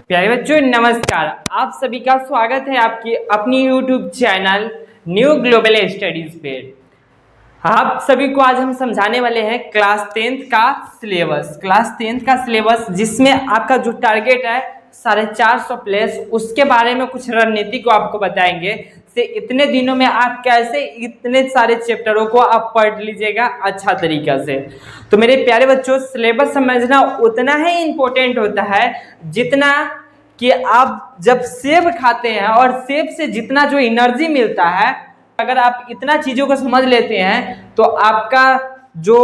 प्यारे बच्चों नमस्कार। आप सभी का स्वागत है आपकी अपनी YouTube channel new global studies पे। आप सभी को आज हम समझाने वाले हैं क्लास 10th का सिलेबस जिसमें आपका जो टारगेट है 450 प्लस, उसके बारे में कुछ रणनीति को आपको बताएंगे से इतने दिनों में आप कैसे इतने सारे चैप्टरों को आप पढ़ लीजिएगा अच्छा तरीका से। तो मेरे प्यारे बच्चों, सिलेबस समझना उतना ही इम्पोर्टेंट होता है जितना कि आप जब सेब खाते हैं और सेब से जितना जो एनर्जी मिलता है, अगर आप इतना चीज़ों को समझ लेते हैं तो आपका जो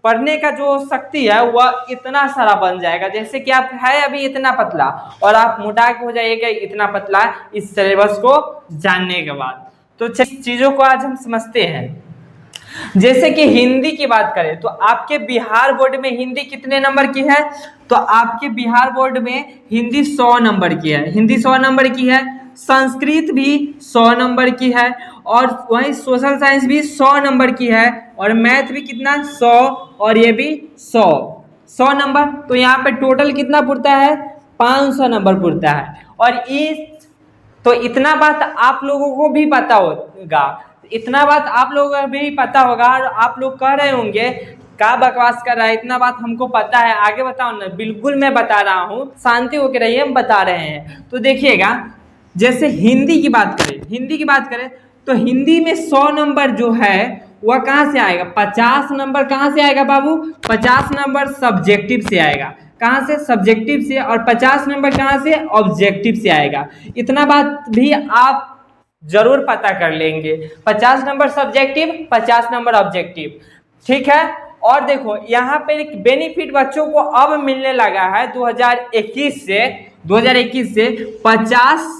पढ़ने का जो शक्ति है वह इतना सारा बन जाएगा। जैसे कि आप है अभी इतना पतला और आप मोटा के हो जाइएगा इतना पतला इस सिलेबस को जानने के बाद। तो चीज़ों को आज हम समझते हैं। जैसे कि हिंदी की बात करें तो आपके बिहार बोर्ड में हिंदी कितने नंबर की है? तो आपके बिहार बोर्ड में हिंदी 100 नंबर की है, हिंदी 100 नंबर की है। संस्कृत भी 100 नंबर की है और वहीं सोशल साइंस भी 100 नंबर की है और मैथ भी कितना 100 और ये भी 100 नंबर। तो यहाँ पे टोटल कितना पुरता है? 500 नंबर पुरता है। और इस तो इतना बात आप लोगों को भी पता होगा, इतना बात आप लोगों को भी पता होगा और आप लोग कह रहे होंगे क्या बकवास कर रहा है, इतना बात हमको पता है, आगे बताओ ना। बिल्कुल मैं बता रहा हूँ, शांति होकर रहिए, हम बता रहे हैं। तो देखिएगा, जैसे हिंदी की बात करें तो हिंदी में 100 नंबर जो है वह कहाँ से आएगा? 50 नंबर कहाँ से आएगा बाबू? 50 नंबर सब्जेक्टिव से आएगा। कहाँ से? सब्जेक्टिव से। और 50 नंबर कहाँ से? ऑब्जेक्टिव से आएगा। इतना बात भी आप जरूर पता कर लेंगे। 50 नंबर सब्जेक्टिव, 50 नंबर ऑब्जेक्टिव, ठीक है। और देखो यहाँ पे एक बेनिफिट बच्चों को अब मिलने लगा है 2021 से 50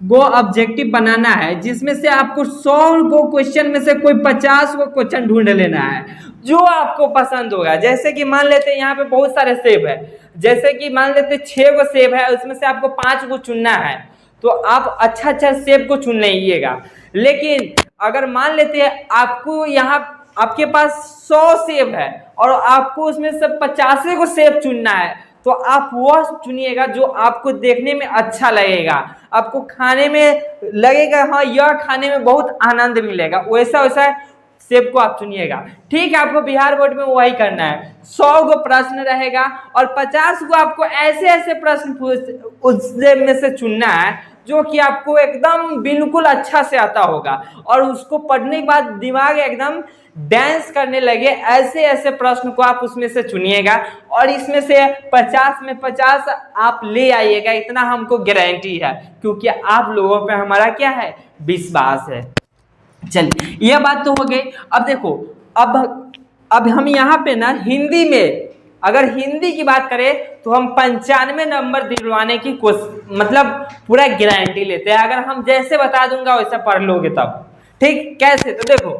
गो ऑब्जेक्टिव बनाना है, जिसमें से आपको 100 गो क्वेश्चन में से कोई 50 गो क्वेश्चन ढूंढ लेना है जो आपको पसंद होगा। जैसे कि मान लेते हैं यहाँ पे बहुत सारे सेब है, जैसे कि मान लेते 6 गो सेब है, उसमें से आपको 5 गो चुनना है, तो आप अच्छा सेब को चुन लीजिएगा। लेकिन अगर मान लेते हैं आपको यहाँ आपके पास 100 सेब है और आपको उसमें से 50 को सेब चुनना है, तो आप वह चुनिएगा जो आपको देखने में अच्छा लगेगा, आपको खाने में लगेगा हाँ यह खाने में बहुत आनंद मिलेगा, वैसा सेब को आप चुनिएगा। ठीक है, आपको बिहार बोर्ड में वही करना है। 100 गो प्रश्न रहेगा और 50 गो आपको ऐसे प्रश्न उससे में से चुनना है जो कि आपको एकदम बिल्कुल अच्छा से आता होगा और उसको पढ़ने के बाद दिमाग एकदम डांस करने लगे, ऐसे प्रश्न को आप उसमें से चुनिएगा और इसमें से 50 में 50 आप ले आइएगा, इतना हमको गारंटी है, क्योंकि आप लोगों पे हमारा क्या है? विश्वास है। चलिए, यह बात तो हो गई। अब देखो, अब हम यहाँ पे ना हिंदी में, अगर हिंदी की बात करें तो हम 95 नंबर दिलवाने की मतलब पूरा गारंटी लेते हैं। अगर हम जैसे बता दूंगा वैसा पढ़ लोगे तब। ठीक, कैसे? तो देखो,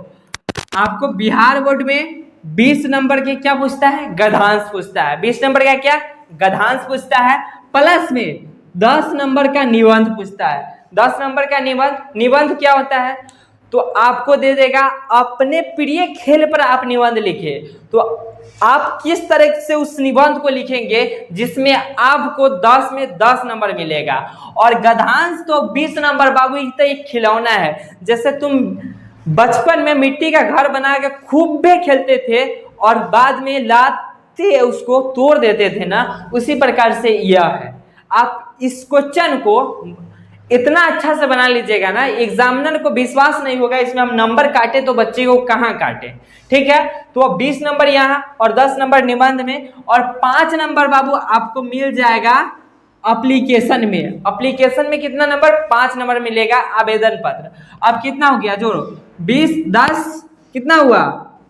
आपको बिहार बोर्ड में 20 नंबर के क्या पूछता है? गद्यांश पूछता है। 20 नंबर का क्या? गद्यांश पूछता है। प्लस में 10 नंबर का निबंध पूछता है। 10 नंबर का निबंध क्या होता है? तो आपको दे देगा अपने प्रिय खेल पर आप निबंध लिखे। तो आप किस तरह से उस निबंध को लिखेंगे जिसमें आपको 10 में 10 नंबर मिलेगा। और गद्यांश तो 20 नंबर बाबू, तो एक खिलौना है। जैसे तुम बचपन में मिट्टी का घर बना के खूब भी खेलते थे और बाद में लाते उसको तोड़ देते थे ना, उसी प्रकार से यह है। आप इस क्वेश्चन को इतना अच्छा से बना लीजिएगा ना, एग्जामिनर को विश्वास नहीं होगा इसमें हम नंबर काटे तो बच्चे को कहाँ काटे। ठीक है, तो 20 नंबर यहाँ और 10 नंबर निबंध में और 5 नंबर बाबू आपको मिल जाएगा एप्लीकेशन में। एप्लीकेशन में कितना नंबर? 5 नंबर मिलेगा आवेदन पत्र। अब कितना हो गया? जोड़ो, 20 10 कितना हुआ?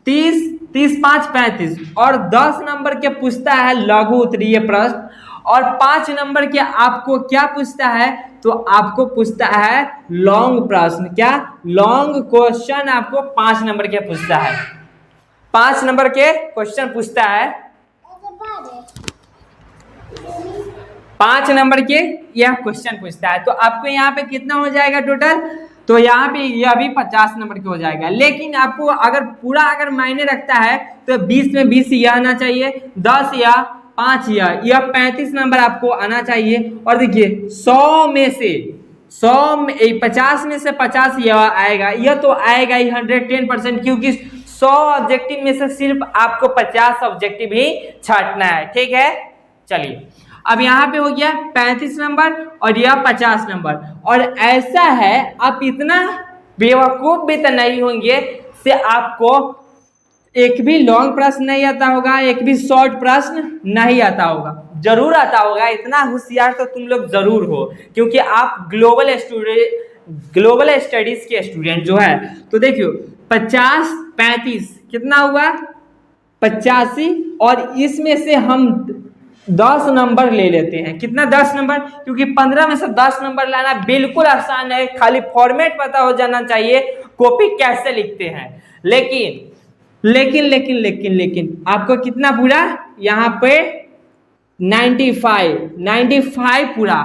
30 30 5 35 और 10 नंबर के पूछता है लघु उत्तरीय प्रश्न और 5 नंबर के आपको क्या पूछता है? तो आपको पूछता है लॉन्ग प्रश्न। क्या? लॉन्ग क्वेश्चन आपको 5 नंबर के पूछता है। 5 नंबर के क्वेश्चन पूछता है, 5 नंबर के यह क्वेश्चन पूछता है। तो आपको यहाँ पे कितना हो जाएगा टोटल? तो यहाँ पे यह भी 50 नंबर के हो जाएगा। लेकिन आपको अगर पूरा मायने रखता है तो 20 में 20 यह आना चाहिए, 10 या 5 यह 35 नंबर आपको आना चाहिए। और देखिए 100 में से 50 में से 50 यह आएगा, यह तो आएगा ही 110%, क्योंकि 100 ऑब्जेक्टिव में से सिर्फ आपको 50 ऑब्जेक्टिव ही छांटना है। ठीक है, चलिए अब यहाँ पे हो गया 35 नंबर और यह 50 नंबर। और ऐसा है, आप इतना बेवकूफ भी तो नहीं होंगे से आपको एक भी लॉन्ग प्रश्न नहीं आता होगा, एक भी शॉर्ट प्रश्न नहीं आता होगा। जरूर आता होगा, इतना होशियार तो तुम लोग जरूर हो, क्योंकि आप ग्लोबल स्टडीज के स्टूडेंट जो है। तो देखियो 50 35 कितना हुआ 85, और इसमें से हम 10 नंबर ले लेते हैं। कितना 10 नंबर, क्योंकि 15 में से 10 नंबर लाना बिल्कुल आसान है, खाली फॉर्मेट पता हो जाना चाहिए कॉपी कैसे लिखते हैं। लेकिन लेकिन लेकिन लेकिन लेकिन आपको कितना पूरा यहाँ पे 95 पूरा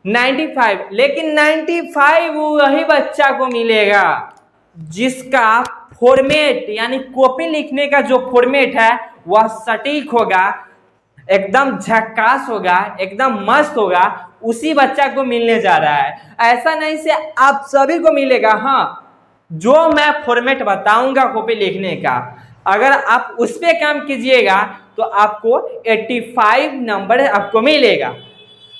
95। लेकिन 95 वही बच्चा को मिलेगा जिसका फॉर्मेट यानी कॉपी लिखने का जो फॉर्मेट है वह सटीक होगा, एकदम झक्कास होगा, एकदम मस्त होगा, उसी बच्चा को मिलने जा रहा है। ऐसा नहीं से आप सभी को मिलेगा। हाँ, जो मैं फॉर्मेट बताऊंगा कॉपी लिखने का, अगर आप उस पर काम कीजिएगा तो आपको 85 नंबर आपको मिलेगा।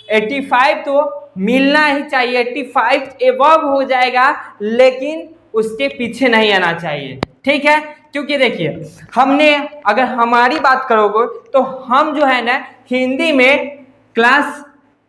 85 तो मिलना ही चाहिए, 85 एबव हो जाएगा, लेकिन उसके पीछे नहीं आना चाहिए। ठीक है, क्योंकि देखिए हमने, अगर हमारी बात करोगे तो हम जो है ना हिंदी में क्लास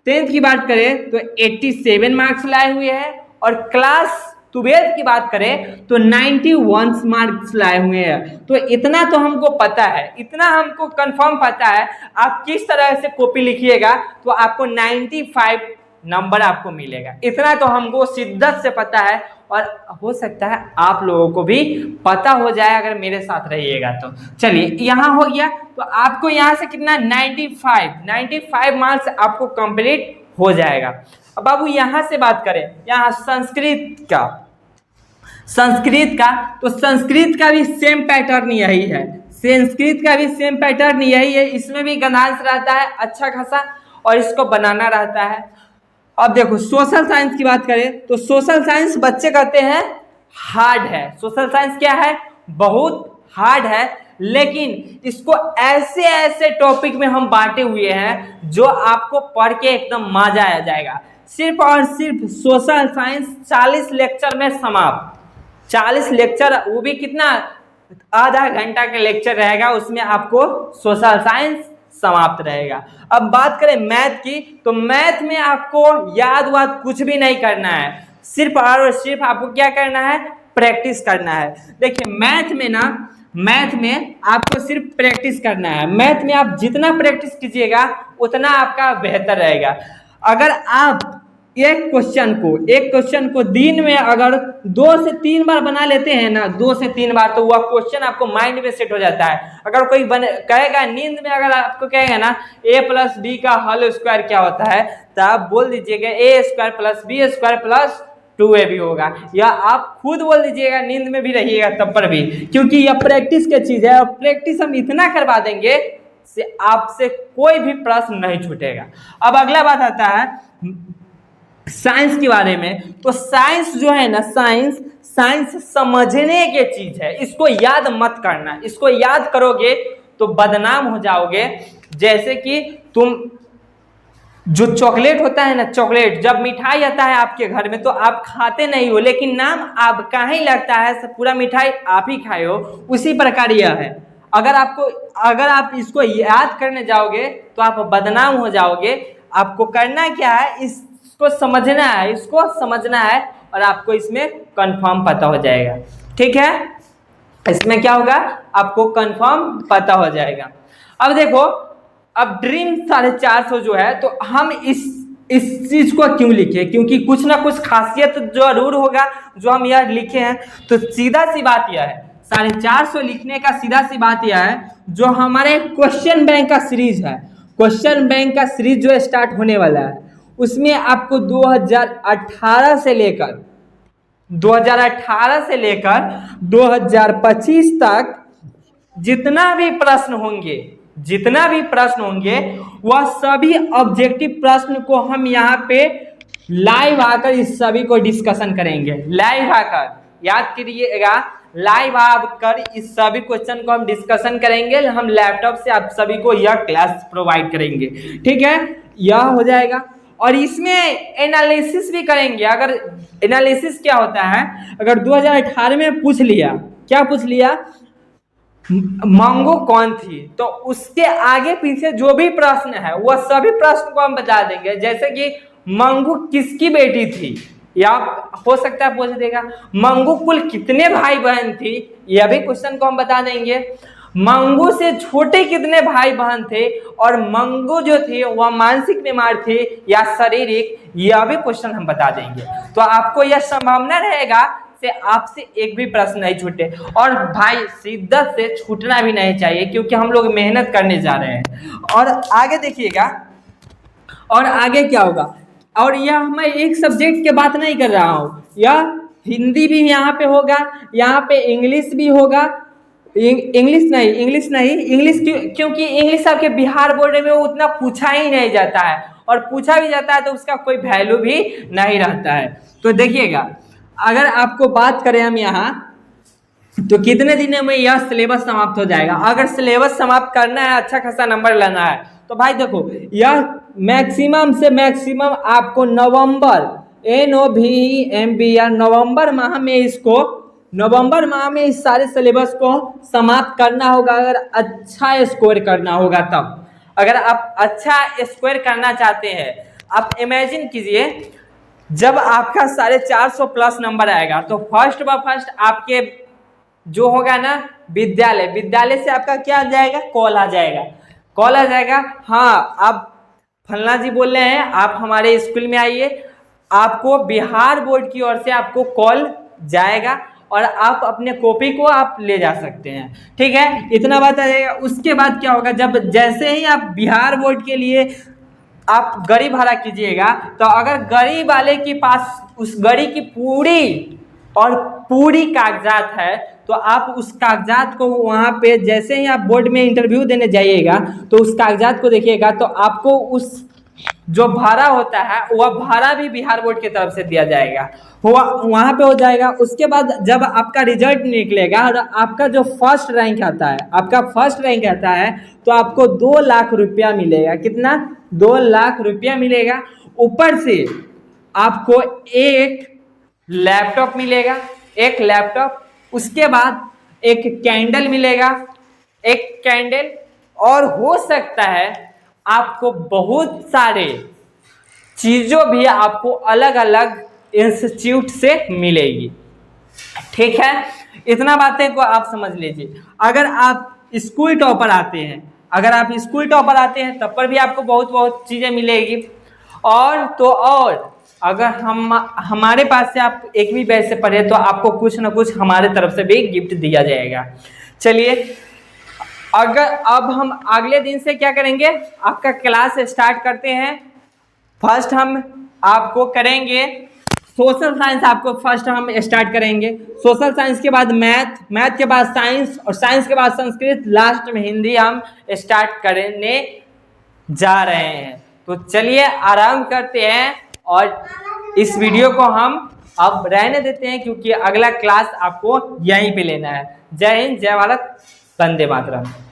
10th की बात करें तो 87 मार्क्स लाए हुए हैं, और क्लास 12th की बात करें तो 91 मार्क्स लाए हुए हैं। तो इतना तो हमको पता है, इतना हमको कंफर्म पता है, आप किस तरह से कॉपी लिखिएगा तो आपको 95 नंबर आपको मिलेगा। इतना तो हमको शिद्दत से पता है, और हो सकता है आप लोगों को भी पता हो जाए अगर मेरे साथ रहिएगा तो। चलिए यहाँ हो गया, तो आपको यहाँ से कितना 95 मार्क्स आपको कंप्लीट हो जाएगा। अब बाबू यहाँ से बात करें, यहाँ संस्कृत का तो संस्कृत का भी सेम पैटर्न यही है, संस्कृत का भी सेम पैटर्न यही है। इसमें भी गणांश रहता है अच्छा खासा, और इसको बनाना रहता है। अब देखो सोशल साइंस की बात करें तो सोशल साइंस बच्चे कहते हैं हार्ड है। सोशल साइंस क्या है, बहुत हार्ड है, लेकिन इसको ऐसे ऐसे टॉपिक में हम बांटे हुए हैं जो आपको पढ़ के एकदम मजा आ जाएगा। सिर्फ और सिर्फ सोशल साइंस 40 लेक्चर में समाप्त। 40 लेक्चर, वो भी कितना, आधा घंटा का लेक्चर रहेगा, उसमें आपको सोशल साइंस समाप्त रहेगा। अब बात करें मैथ की, तो मैथ में आपको याद कुछ भी नहीं करना है, सिर्फ और सिर्फ आपको क्या करना है, प्रैक्टिस करना है। देखिए मैथ में आपको सिर्फ प्रैक्टिस करना है। मैथ में आप जितना प्रैक्टिस कीजिएगा उतना आपका बेहतर रहेगा। अगर आप एक क्वेश्चन को दिन में अगर 2 से 3 बार बना लेते हैं ना, 2 से 3 बार, तो वह क्वेश्चन आपको माइंड में सेट हो जाता है। अगर कोई कहेगा नींद में, अगर आपको कहेगा ना a+b का होल स्क्वायर क्या होता है, तो आप बोल दीजिएगा a² + b² + 2ab होगा, या आप खुद बोल दीजिएगा, नींद में भी रहिएगा तब पर भी, क्योंकि यह प्रैक्टिस की चीज है। और प्रैक्टिस हम इतना करवा देंगे से आपसे कोई भी प्रश्न नहीं छूटेगा। अब अगला बात आता है साइंस के बारे में। तो साइंस जो है ना, साइंस समझने की चीज है, इसको याद मत करना। इसको याद करोगे तो बदनाम हो जाओगे। जैसे कि तुम, जो चॉकलेट होता है ना, चॉकलेट जब मिठाई आता है आपके घर में तो आप खाते नहीं हो, लेकिन नाम आपका ही लगता है, पूरा मिठाई आप ही खाए हो। उसी प्रकार यह है, अगर आप इसको याद करने जाओगे तो आप बदनाम हो जाओगे। आपको करना क्या है, इसको समझना है और आपको इसमें कंफर्म पता हो जाएगा। ठीक है, इसमें क्या होगा, आपको कंफर्म पता हो जाएगा। अब देखो, अब ड्रीम 450 जो है, तो हम इस चीज को क्यों लिखे, क्योंकि कुछ ना कुछ खासियत जरूर होगा जो हम यह लिखे हैं। तो सीधा सी बात यह है, 450 लिखने का सीधा सी बात यह है, जो हमारे क्वेश्चन बैंक का सीरीज है, क्वेश्चन बैंक का सीरीज जो स्टार्ट होने वाला है, उसमें आपको 2018 से लेकर 2025 तक जितना भी प्रश्न होंगे, जितना भी प्रश्न होंगे वह सभी ऑब्जेक्टिव प्रश्न को हम यहाँ पे लाइव आकर इस सभी को डिस्कशन करेंगे। लाइव आकर, याद करिएगा, लाइव आकर इस सभी क्वेश्चन को हम डिस्कशन करेंगे। हम लैपटॉप से आप सभी को यह क्लास प्रोवाइड करेंगे, ठीक है। यह हो जाएगा और इसमें एनालिसिस भी करेंगे। अगर एनालिसिस क्या होता है, अगर 2018 में पूछ लिया, क्या पूछ लिया, मंगू कौन थी, तो उसके आगे पीछे जो भी प्रश्न है वह सभी प्रश्न को हम बता देंगे। जैसे कि मंगू किसकी बेटी थी, या हो सकता है पूछ देगा मंगू कुल कितने भाई बहन थी, यह भी क्वेश्चन को हम बता देंगे। मंगू से छोटे कितने भाई बहन थे, और मंगू जो थे वह मानसिक बीमार थे या शारीरिक, यह भी क्वेश्चन हम बता देंगे। तो आपको यह संभावना रहेगा से आपसे एक भी प्रश्न नहीं छूटे, और भाई शिद्दत से छूटना भी नहीं चाहिए क्योंकि हम लोग मेहनत करने जा रहे हैं। और आगे देखिएगा, और आगे क्या होगा, और यह मैं एक सब्जेक्ट के बात नहीं कर रहा हूँ, यह हिंदी भी यहाँ पे होगा, यहाँ पे इंग्लिश भी होगा। इंग्लिश क्योंकि इंग्लिश आपके बिहार बोर्ड में उतना पूछा ही नहीं जाता है, और पूछा भी जाता है तो उसका कोई वैल्यू भी नहीं रहता है। तो देखिएगा, अगर आपको बात करें हम यहाँ, तो कितने दिनों में यह सिलेबस समाप्त हो जाएगा। अगर सिलेबस समाप्त करना है, अच्छा खासा नंबर लाना है, तो भाई देखो, यह मैक्सिमम से मैक्सिमम आपको नवंबर, NOVEMBR, नवंबर माह में इसको, नवंबर माह में इस सारे सिलेबस को समाप्त करना होगा। अगर अच्छा स्कोर करना होगा तब, अगर आप अच्छा स्कोर करना चाहते हैं, आप इमेजिन कीजिए जब आपका 450 प्लस नंबर आएगा तो फर्स्ट आपके जो होगा ना विद्यालय से आपका क्या आ जाएगा, कॉल आ जाएगा, हाँ आप फलना जी बोल रहे हैं, आप हमारे स्कूल में आइए। आपको बिहार बोर्ड की ओर से आपको कॉल जाएगा और आप अपने कॉपी को आप ले जा सकते हैं, ठीक है। इतना बात आ जाएगा। उसके बाद क्या होगा, जब जैसे ही आप बिहार बोर्ड के लिए आप गाड़ी भाड़ा कीजिएगा, तो अगर गाड़ी वाले के पास उस गाड़ी की पूरी कागजात है, तो आप उस कागजात को वहाँ पे जैसे ही आप बोर्ड में इंटरव्यू देने जाइएगा तो उस कागजात को देखिएगा, तो आपको उस जो भाड़ा होता है वह भाड़ा भी बिहार बोर्ड की तरफ से दिया जाएगा, वहाँ पे हो जाएगा। उसके बाद जब आपका रिजल्ट निकलेगा और आपका जो फर्स्ट रैंक आता है, तो आपको 2 लाख रुपया मिलेगा। कितना? 2 लाख रुपया मिलेगा। ऊपर से आपको एक लैपटॉप मिलेगा, उसके बाद एक कैंडल मिलेगा, और हो सकता है आपको बहुत सारे चीज़ों भी आपको अलग अलग इंस्टीट्यूट से मिलेगी, ठीक है। इतना बातें को आप समझ लीजिए। अगर आप स्कूल टॉपर आते हैं तब पर भी आपको बहुत चीज़ें मिलेगी। और तो और अगर हमारे पास से आप एक भी बैच से पढ़े तो आपको कुछ ना कुछ हमारे तरफ से भी गिफ्ट दिया जाएगा। चलिए, अगर अब हम अगले दिन से क्या करेंगे, आपका क्लास स्टार्ट करते हैं। फर्स्ट हम आपको करेंगे सोशल साइंस, आपको फर्स्ट हम स्टार्ट करेंगे सोशल साइंस, के बाद मैथ के बाद साइंस, और साइंस के बाद संस्कृत, लास्ट में हिंदी हम स्टार्ट करने जा रहे हैं। तो चलिए आराम करते हैं और इस वीडियो को हम अब रहने देते हैं क्योंकि अगला क्लास आपको यहीं पे लेना है। जय हिंद, जय भारत, वंदे मातरम।